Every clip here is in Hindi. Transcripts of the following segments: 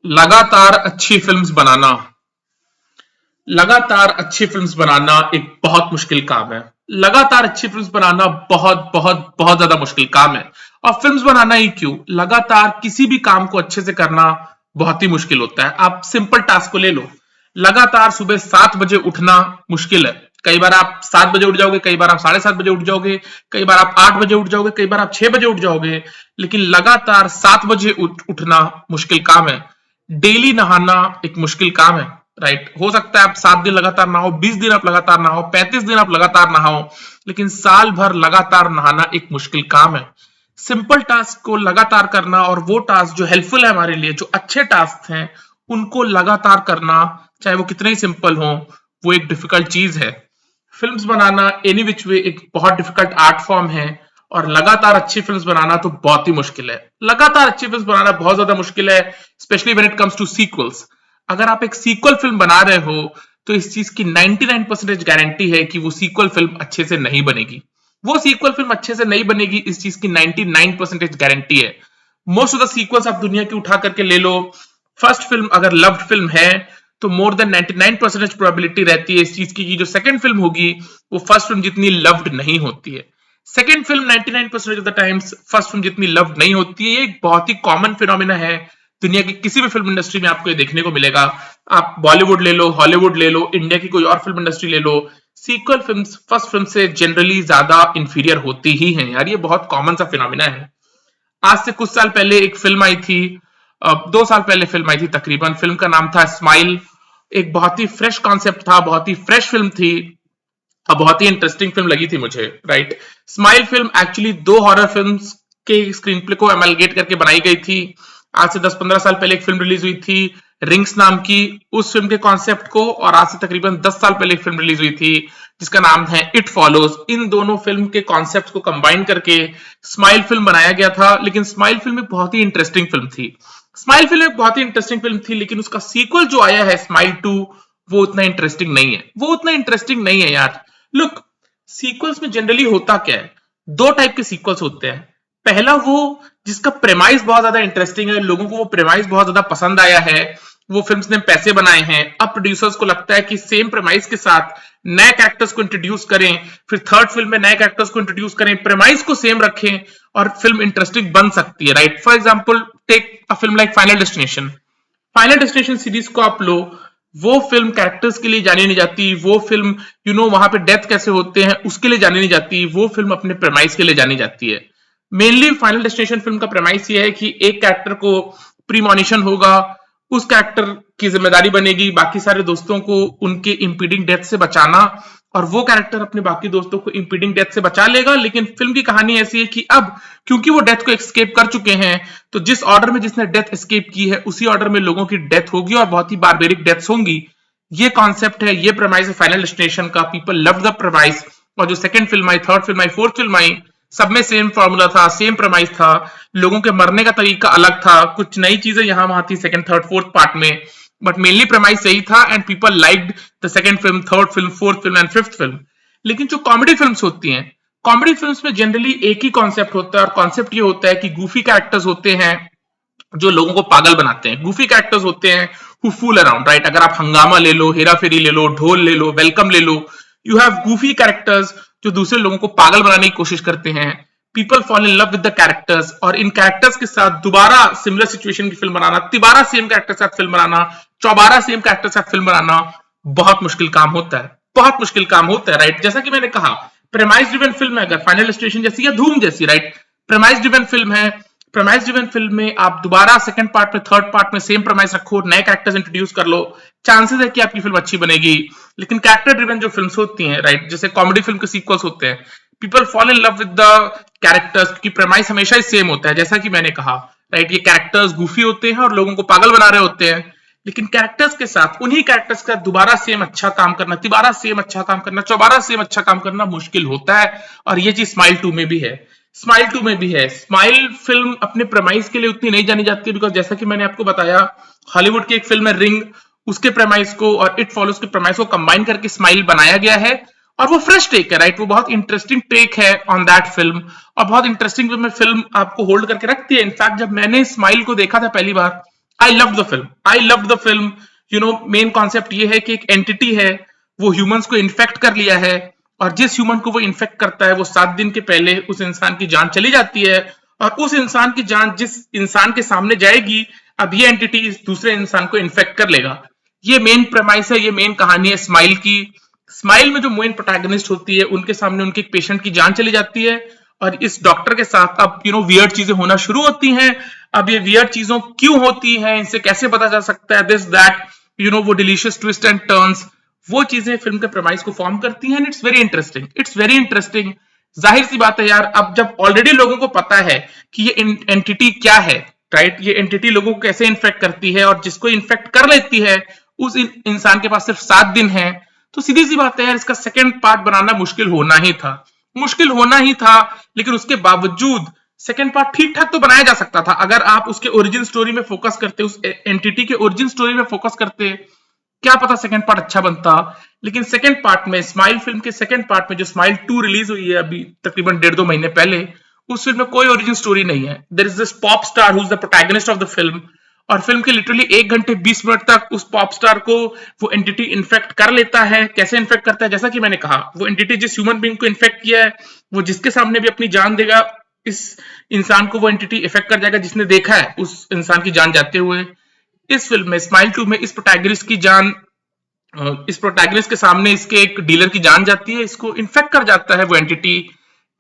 लगातार अच्छी फिल्म्स बनाना लगातार अच्छी फिल्म्स बनाना एक बहुत मुश्किल काम है। लगातार अच्छी फिल्म्स बनाना बहुत बहुत बहुत ज्यादा मुश्किल काम है। और फिल्म्स बनाना ही क्यों, लगातार किसी भी काम को अच्छे से करना बहुत ही मुश्किल होता है। आप सिंपल टास्क को ले लो, लगातार सुबह 7 बजे उठना मुश्किल है। कई बार आप 7 बजे उठ जाओगे, कई बार आप 7:30 बजे उठ जाओगे, कई बार आप 8 बजे उठ जाओगे, कई बार आप 6 बजे उठ जाओगे, लेकिन लगातार 7 बजे उठना मुश्किल काम है। डेली नहाना एक मुश्किल काम है। राइट, हो सकता है आप 7 दिन लगातार नहाओ, 20 दिन आप लगातार नहाओ, 35 दिन आप लगातार नहाओ, लेकिन साल भर लगातार नहाना एक मुश्किल काम है। सिंपल टास्क को लगातार करना और वो टास्क जो हेल्पफुल है हमारे लिए, जो अच्छे टास्क हैं, उनको लगातार करना, चाहे वो कितने ही सिंपल हो, वो एक डिफिकल्ट चीज है। फिल्म्स बनाना एनी विच वे एक बहुत डिफिकल्ट आर्ट फॉर्म है, और लगातार अच्छी फिल्म्स बनाना तो बहुत ही मुश्किल है। लगातार अच्छी फिल्म्स बनाना बहुत ज्यादा मुश्किल है, specially when it comes to sequels. अगर आप एक सीक्वल फिल्म बना रहे हो, तो इस चीज की 99% गारंटी है कि वो सीक्वल फिल्म अच्छे से नहीं बनेगी। वो सीक्वल फिल्म अच्छे से नहीं बनेगी, इस चीज की 99% गारंटी है। मोस्ट ऑफ द सीक्वल्स आप दुनिया की उठा करके ले लो, फर्स्ट फिल्म अगर लव्ड फिल्म है, तो मोर देन 99% प्रोबेबिलिटी रहती है इस चीज की कि जो सेकंड फिल्म होगी वो फर्स्ट फिल्म जितनी लव्ड नहीं होती है। Second film 99% of the times first film जितनी लव्ड नहीं होती है। ये एक बहुत ही कॉमन फिनोमिना है, दुनिया की किसी भी फिल्म इंडस्ट्री में आपको ये देखने को मिलेगा। आप बॉलीवुड ले लो, हॉलीवुड ले लो, इंडिया की कोई और फिल्म इंडस्ट्री ले लो, सीक्वल फिल्म फर्स्ट फिल्म से जनरली ज्यादा इंफीरियर होती ही हैं यार। ये बहुत कॉमन सा फिनोमिना है। आज से कुछ साल पहले एक फिल्म आई थी, 2 साल पहले फिल्म आई थी तकरीबन। फिल्म का नाम था स्माइल। एक बहुत ही फ्रेश कॉन्सेप्ट था, बहुत ही फ्रेश फिल्म थी, और बहुत ही इंटरेस्टिंग फिल्म लगी थी मुझे। Right, smile film actually 2 horror films के स्क्रीन प्ले को एमलगेट करके बनाई गई थी। आज से 10-15 साल पहले एक फिल्म रिलीज हुई थी रिंग्स नाम की, उस फिल्म के कॉन्सेप्ट को, और आज से तकरीबन 10 साल पहले एक फिल्म रिलीज हुई थी जिसका नाम है इट फॉलोज। इन दोनों फिल्म के कॉन्सेप्ट को कंबाइन करके स्माइल फिल्म बनाया गया था। लेकिन स्माइल फिल्म एक बहुत ही इंटरेस्टिंग फिल्म थी। स्माइल फिल्म एक बहुत ही इंटरेस्टिंग फिल्म थी, लेकिन उसका सीक्वल जो आया है स्माइल 2, वो उतना इंटरेस्टिंग नहीं है। वो उतना इंटरेस्टिंग नहीं है यार। लुक, सीक्वल्स में जनरली होता क्या है, 2 टाइप के सीक्वल्स होते हैं। पहला वो जिसका प्रेमाइज बहुत ज्यादा इंटरेस्टिंग है, लोगों को वो प्रेमाइज बहुत ज्यादा पसंद आया है, वो फिल्म्स ने पैसे बनाए हैं। अब प्रोड्यूसर्स को लगता है कि सेम प्रेमाइज के साथ नए कैरेक्टर्स को इंट्रोड्यूस करें, फिर थर्ड फिल्म में नए कैरेक्टर्स को इंट्रोड्यूस करें, प्रेमाइज को सेम रखें, और फिल्म इंटरेस्टिंग बन सकती है। Right, for example take a film like Final Destination. Final Destination series को आप लो, वो फिल्म कैरेक्टर्स के लिए जानी नहीं जाती, वो फिल्म वहां पे डेथ कैसे होते हैं उसके लिए जानी नहीं जाती, वो फिल्म अपने प्रेमाइज के लिए जानी जाती है। मेनली फाइनल डेस्टिनेशन फिल्म का प्रेमाइज ये है कि एक कैरेक्टर को प्रीमॉनिशन होगा, उस कैरेक्टर की जिम्मेदारी बनेगी बाकी सारे दोस्तों को उनके इंपीडिंग डेथ से बचाना, और वो कैरेक्टर अपने बाकी दोस्तों को इंपीडिंग डेथ से बचा लेगा। लेकिन फिल्म की कहानी ऐसी है कि अब क्योंकि वो डेथ को एस्केप कर चुके हैं, तो जिस ऑर्डर में जिसने डेथ एस्केप की है उसी ऑर्डर में लोगों की डेथ होगी, और बहुत ही बारबेरिक डेथ्स होंगी। ये कॉन्सेप्ट है, ये प्रेमाइज है फाइनल डेस्टिनेशन का। पीपल लव द प्रेमाइज, और जो सेकंड फिल्म आई, थर्ड फिल्म आई, फोर्थ फिल्म आई, सब में सेम फॉर्मूला था, सेम प्रेमाइज था। लोगों के मरने का तरीका अलग था, कुछ नई चीजें यहां वहां थी सेकंड थर्ड फोर्थ पार्ट में, बट मेनली प्रेमाइज सही था, and people liked the second film, third film, fourth film and fifth film. लेकिन जो कॉमेडी फिल्म्स होती हैं, कॉमेडी फिल्म्स में जनरली एक ही कॉन्सेप्ट होता है, और कॉन्सेप्ट ये होता है कि गूफी कैरेक्टर्स होते हैं जो लोगों को पागल बनाते हैं। गूफी कैरेक्टर्स होते हैं हु फूल अराउंड। राइट, अगर आप हंगामा ले लो, हेरा फेरी ले लो, ढोल ले लो, वेलकम ले लो, यू हैव गूफी कैरेक्टर्स जो दूसरे लोगों को पागल बनाने की कोशिश करते हैं। People fall in love with the characters, और इन कैरेक्टर्स के साथ दोबारा सिमिलर सिचुएशन की फिल्म बनाना, तिबारा सेम कैरेक्टर के साथ फिल्म बनाना, चौबारा सेम कैरेक्टर के साथ फिल्म बनाना बहुत मुश्किल काम होता है, बहुत मुश्किल काम होता है। राइट, जैसा कि मैंने कहा, प्रेमाइज ड्रिवन फिल्म है, अगर फाइनल डेस्टिनेशन जैसी या धूम जैसी, राइट, प्रेमाइज ड्रिवन फिल्म है। प्रेमाइज ड्रिवन फिल्म में आप दोबारा सेकंड पार्ट में, थर्ड पार्ट में सेम प्रेमाइज रखो, नए कैरेक्टर्स इंट्रोड्यूस कर लो, चांसेस है कि आपकी फिल्म अच्छी बनेगी। लेकिन कैरेक्टर ड्रिवन जो फिल्म्स होती हैं, राइट, जैसे कॉमेडी फिल्म के सीक्वल्स होते हैं, people fall in love with the characters, क्योंकि प्रेमाइज हमेशा ही सेम होता है। जैसा कि मैंने कहा, राइट, ये कैरेक्टर्स गूफी होते हैं और लोगों को पागल बना रहे होते हैं, लेकिन कैरेक्टर्स के साथ, उन्हीं कैरेक्टर्स का दोबारा सेम अच्छा काम करना, तिबारा सेम अच्छा काम करना, चौबारा सेम अच्छा काम करना मुश्किल होता है। और ये चीज स्माइल 2 में भी है, स्माइल 2 में भी है। स्माइल फिल्म अपने प्रेमाइज के लिए उतनी नहीं जानी जाती, बिकॉज जैसा कि मैंने आपको बताया, हॉलीवुड की एक फिल्म है रिंग, उसके प्रेमाइज को और इट फॉलोज के प्रेमाइज को कंबाइन करके स्माइल बनाया गया है, और वो फ्रेश टेक है। राइट, वो बहुत इंटरेस्टिंग टेक है ऑन दैट फिल्म, और बहुत इंटरेस्टिंग वे में फिल्म आपको होल्ड करके रखती है। इनफैक्ट जब मैंने स्माइल को देखा था पहली बार, I loved the film. Main concept ये है कि एक एंटिटी है, वो ह्यूमंस को इन्फेक्ट कर लिया है, और जिस ह्यूमन को वो इन्फेक्ट करता है वो 7 दिन के पहले उस इंसान की जान चली जाती है, और उस इंसान की जान जिस इंसान के सामने जाएगी, अब ये एंटिटी इस दूसरे इंसान को इन्फेक्ट कर लेगा। ये मेन प्रेमाइस है, ये मेन कहानी है स्माइल की। स्माइल में जो मेन प्रोटैगनिस्ट होती है, उनके सामने उनके एक पेशेंट की जान चली जाती है, और इस डॉक्टर के साथ अब वियर्ड चीजें होना शुरू होती हैं। अब ये वियर्ड चीजों क्यों होती हैं, इनसे कैसे पता चल सकता है, दिस दैट वो डिलीशियस ट्विस्ट एंड टर्न्स, वो चीजें फिल्म के प्रेमाइस को फॉर्म करती हैं। It's very interesting, it's very interesting. जाहिर सी बात है यार, अब जब ऑलरेडी लोगों को पता है कि ये एंटिटी क्या है, राइट, ये एंटिटी लोगों को कैसे इन्फेक्ट करती है, और जिसको इन्फेक्ट कर लेती है उस इंसान के पास सिर्फ 7 दिन है, तो सीधी सी बात है यार, इसका सेकेंड पार्ट बनाना मुश्किल होना ही था, मुश्किल होना ही था। लेकिन उसके बावजूद सेकेंड पार्ट ठीक ठाक तो बनाया जा सकता था, अगर आप उसके ओरिजिन स्टोरी में फोकस करते, उस एंटिटी के ओरिजिन स्टोरी में फोकस करते, क्या पता सेकंड पार्ट अच्छा बनता। लेकिन सेकंड पार्ट में, स्माइल फिल्म के सेकंड पार्ट में, जो स्माइल 2 रिलीज हुई है अभी तकरीबन 1.5-2 महीने पहले, उस फिल्म में कोई ओरिजिन स्टोरी नहीं है। There is this pop star who is the protagonist of the film, और फिल्म के लिटरली 1 घंटे 20 मिनट तक उस पॉप स्टार को वो एंटिटी इन्फेक्ट कर लेता है। कैसे इन्फेक्ट करता है, जैसा कि मैंने कहा, वो एंटिटी जिस ह्यूमन बीइंग को इन्फेक्ट किया है, वो जिसके सामने भी अपनी जान देगा, इस इंसान को वो एंटिटी इफेक्ट कर जाएगा जिसने देखा है उस इंसान की जान जाते हुए। इस फिल्म में, स्माइल 2 में, इस प्रोटैगनिस्ट के सामने इसके एक डीलर की जान जाती है, इसको इन्फेक्ट कर जाता है वो एंटिटी।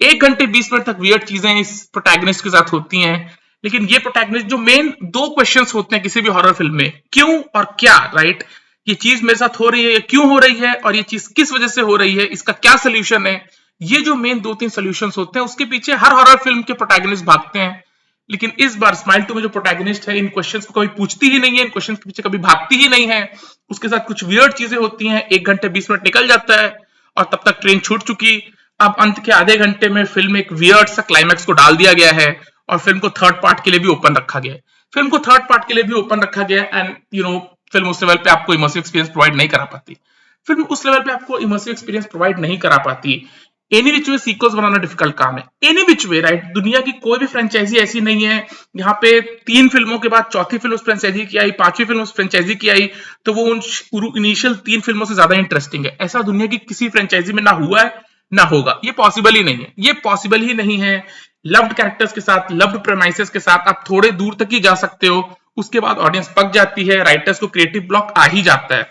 1 घंटे 20 मिनट तक वियर्ड चीजें इस प्रोटैगनिस्ट के साथ होती हैं। लेकिन ये प्रोटैगनिस्ट, जो मेन 2 क्वेश्चंस होते हैं किसी भी हॉरर फिल्म में, क्यों और क्या, राइट, ये चीज मेरे साथ हो रही है, क्यों हो रही है, और ये चीज किस वजह से हो रही है, इसका क्या सोल्यूशन है, ये जो मेन 2-3 सोल्यूशंस होते हैं, उसके पीछे हर हॉरर फिल्म के प्रोटैगनिस्ट भागते हैं। लेकिन इस बार स्माइल 2 में जो प्रोटैगनिस्ट है, इन क्वेश्चंस को कभी पूछती ही नहीं है, इन क्वेश्चंस के पीछे कभी भागती ही नहीं है। उसके साथ कुछ वियर्ड चीजें होती हैं, 1 घंटे 20 मिनट निकल जाता है, और तब तक ट्रेन छूट चुकी। अब अंत के आधे घंटे में फिल्म एक वियर्ड सा क्लाइमैक्स को डाल दिया गया है, और फिल्म को थर्ड पार्ट के लिए भी ओपन रखा गया है। फिल्म को थर्ड पार्ट के लिए भी ओपन रखा गया है, एंड फिल्म उस लेवल पे आपको इमर्सिव एक्सपीरियंस प्रोवाइड नहीं करा पाती। फिल्म उस लेवल पे आपको इमर्सिव एक्सपीरियंस प्रोवाइड नहीं करा पाती। Any which way sequels banana difficult काम है, एनी विच वे, राइट। दुनिया की कोई भी फ्रेंचाइजी ऐसी नहीं है यहाँ पे 3 फिल्मों के बाद चौथी फिल्म उस फ्रेंचाइजी की आई, 5वीं फिल्म उस फ्रेंचाइजी की आई, तो वो उन इनिशियल 3 फिल्मों से ज्यादा इंटरेस्टिंग है। ऐसा दुनिया की किसी फ्रेंचाइजी में ना हुआ है, ना होगा। ये पॉसिबल ही नहीं है, ये पॉसिबल ही नहीं है। लव्ड कैरेक्टर्स के साथ, लव्ड प्रेमाइसेस के साथ आप थोड़े दूर तक ही जा सकते हो, उसके बाद ऑडियंस पक जाती है, राइटर्स को क्रिएटिव ब्लॉक आ ही जाता है।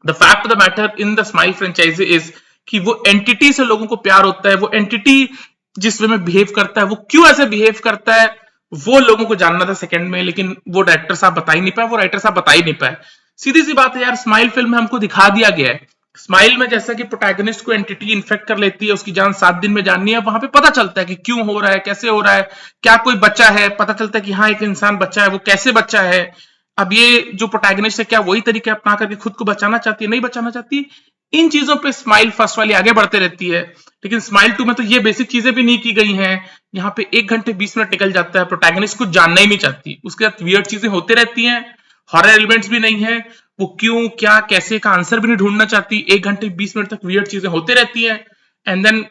The fact of the matter in the Smile franchise is कि वो एंटिटी से लोगों को प्यार होता है, वो एंटिटी जिस वे में बिहेव करता है, वो क्यों ऐसे बिहेव करता है, वो लोगों को जानना था सेकंड में। लेकिन वो डायरेक्टर साहब बता ही नहीं पाए, वो राइटर साहब बता ही नहीं पाए। सीधी सी बात है यार, स्माइल फिल्म में हमको दिखा दिया गया है, स्माइल में जैसा कि प्रोटैगनिस्ट को एंटिटी इन्फेक्ट कर लेती है, उसकी जान 7 दिन में जाननी है, वहां पे पता चलता है कि क्यों हो रहा है, कैसे हो रहा है, क्या कोई बच्चा है, पता चलता है कि हाँ एक इंसान बच्चा है, वो कैसे बच्चा है। अब ये जो प्रोटैगनिस्ट है, क्या वही तरीके अपना करके खुद को बचाना चाहती है, नहीं बचाना चाहती। इन चीजों पे स्माइल फर्स्ट वाली आगे बढ़ते रहती है, लेकिन स्माइल 2 में तो ये बेसिक चीजें भी नहीं की गई हैं। यहाँ पे 1 घंटे 20 मिनट निकल जाता है, प्रोटैगनिस्ट कुछ जानना ही नहीं चाहती, उसके साथ वियर्ड चीजें होते रहती हैं, हॉरर एलिमेंट्स भी नहीं है, वो क्यों क्या कैसे का आंसर भी नहीं ढूंढना चाहती। 1 घंटे 20 मिनट तक वियर्ड चीजें होते रहती हैं, एंड देन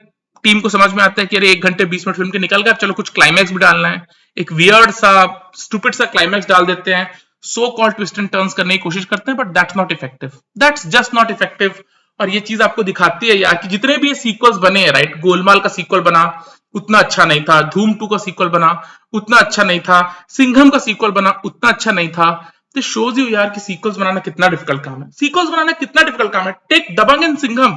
टीम को समझ में आता है कि अरे 1 घंटे 20 मिनट फिल्म के निकल गए, चलो कुछ क्लाइमैक्स भी डालना है, एक वियर्ड सा स्टूपिड सा क्लाइमैक्स डाल देते हैं, so called twist and turns करने की कोशिश करते हैं, but that's not effective, that's just not effective. और ये चीज आपको दिखाती है यार कि जितने भी ये सीक्वल्स बने हैं, राइट, गोलमाल का सीक्वल बना, उतना अच्छा नहीं था, धूम 2 का सीक्वल बना, उतना अच्छा नहीं था, सिंघम का सीक्वल बना, उतना अच्छा नहीं था। तो शोज यू यार कि सीक्वल्स बनाना कितना डिफिकल्ट काम है, सीक्वल्स बनाना कितना डिफिकल्ट काम है। टेक दबंग एंड सिंघम,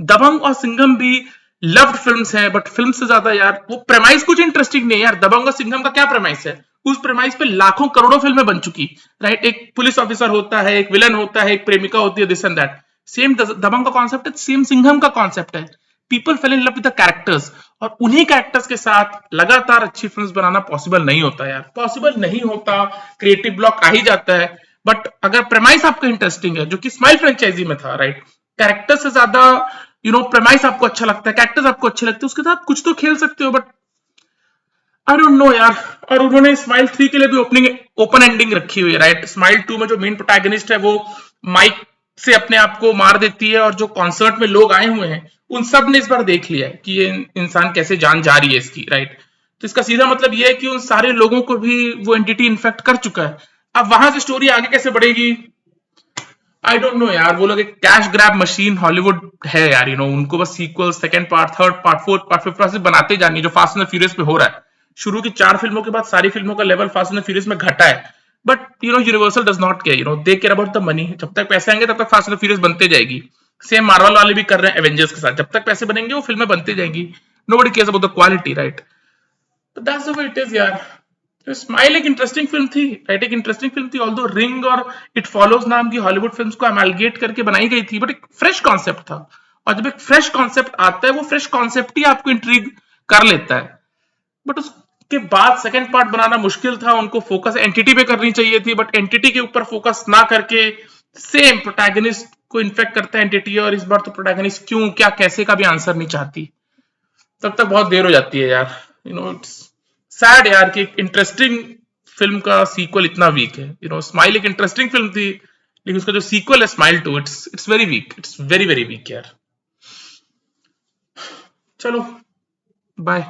दबंग और सिंघम भी लव्ड फिल्म्स हैं, बट फिल्म से ज्यादा यार वो प्रेमाइस कुछ इंटरेस्टिंग नहीं है यार। दबंग और सिंघम का क्या प्रेमाइस है, उस प्रेमाइस पे लाखों करोड़ों फिल्में बन चुकी, राइट। एक पुलिस ऑफिसर होता है, एक विलन होता है, एक प्रेमिका होती है, दिस एंड दैट। सेम दबंग का कॉन्सेप्ट है, सेम सिंघम का कॉन्सेप्ट है। People fail in love with the characters, और उन्हीं कैरेक्टर्स के साथ लगातार अच्छी फिल्म्स बनाना पॉसिबल नहीं होता यार, पॉसिबल नहीं होता, क्रिएटिव ब्लॉक आ ही जाता है। बट अगर प्रेमाइस आपका इंटरेस्टिंग है, जो कि स्माइल फ्रेंचाइजी में था, राइट, कैरेक्टर से ज्यादा प्रेमाइस आपको अच्छा लगता है, कैरेक्टर्स आपको अच्छे लगते हैं, उसके साथ कुछ तो खेल सकते हो, बट आई डोंट नो यार। और उन्होंने स्माइल 3 के लिए भी ओपन एंडिंग रखी हुई है, राइट। स्माइल 2 में जो मेन प्रोटैगनिस्ट है वो माइक से अपने आप को मार देती है, और जो कॉन्सर्ट में लोग आए हुए हैं उन सब ने इस बार देख लिया है कि ये इंसान कैसे जान जा रही है इसकी, राइट। तो इसका सीधा मतलब ये है कि उन सारे लोगों को भी वो एंटिटी इन्फेक्ट कर चुका है। अब वहां से स्टोरी आगे कैसे बढ़ेगी, आई डोंट नो यार। वो लोग एक कैश ग्रैब मशीन हॉलीवुड है यार, उनको बस sequel, second part, third part, fourth part, fifth part से बनाते जानी, जो फास्ट एंड फ्यूरियस पे हो रहा है। शुरू की 4 फिल्मों के बाद सारी फिल्मों का लेवल फास्ट एंड फ्यूरियस में घटा है। But universal does not care, they care about the money. जब तक पैसे आएंगे तब तक फास्ट एंड फ्यूरियस बनते जाएगी। सेम मार्वल वाले भी कर रहे हैं एवेंजर्स के साथ, जब तक पैसे बनेंगे वो फिल्में बनती जाएंगी। Nobody cares about the quality, right? तो that's the way it is यार। तो स्माइल एक इंटरेस्टिंग फिल्म थी, राइट? एक इंटरेस्टिंग फिल्म थी, ऑल्दो रिंग और इट फॉलोज नाम की हॉलीवुड फिल्म्स को अमेलगेट करके बनाई गई थी, बट एक फ्रेश कॉन्सेप्ट था। और जब एक फ्रेश कॉन्सेप्ट आता है, वो फ्रेश कॉन्सेप्ट ही आपको इंट्रीग कर लेता है। बट उसके बाद सेकंड पार्ट बनाना मुश्किल था, उनको फोकस एंटिटी पे करनी चाहिए थी, बट एंटिटी के ऊपर फोकस ना करके सेम प्रोटैगनिस्ट को इन्फेक्ट करता है एंटिटी, और इस बार तो प्रोटैगनिस्ट क्यों, क्या, कैसे का भी आंसर नहीं चाहती। तब तक बहुत देर हो जाती है यार। इट्स सैड यार कि एक इंटरेस्टिंग फिल्म का सीक्वल इतना वीक है। स्माइल एक इंटरेस्टिंग फिल्म थी, लेकिन उसका जो सीक्वल है Smile two, it's very weak, it's very very weak यार। चलो, बाय।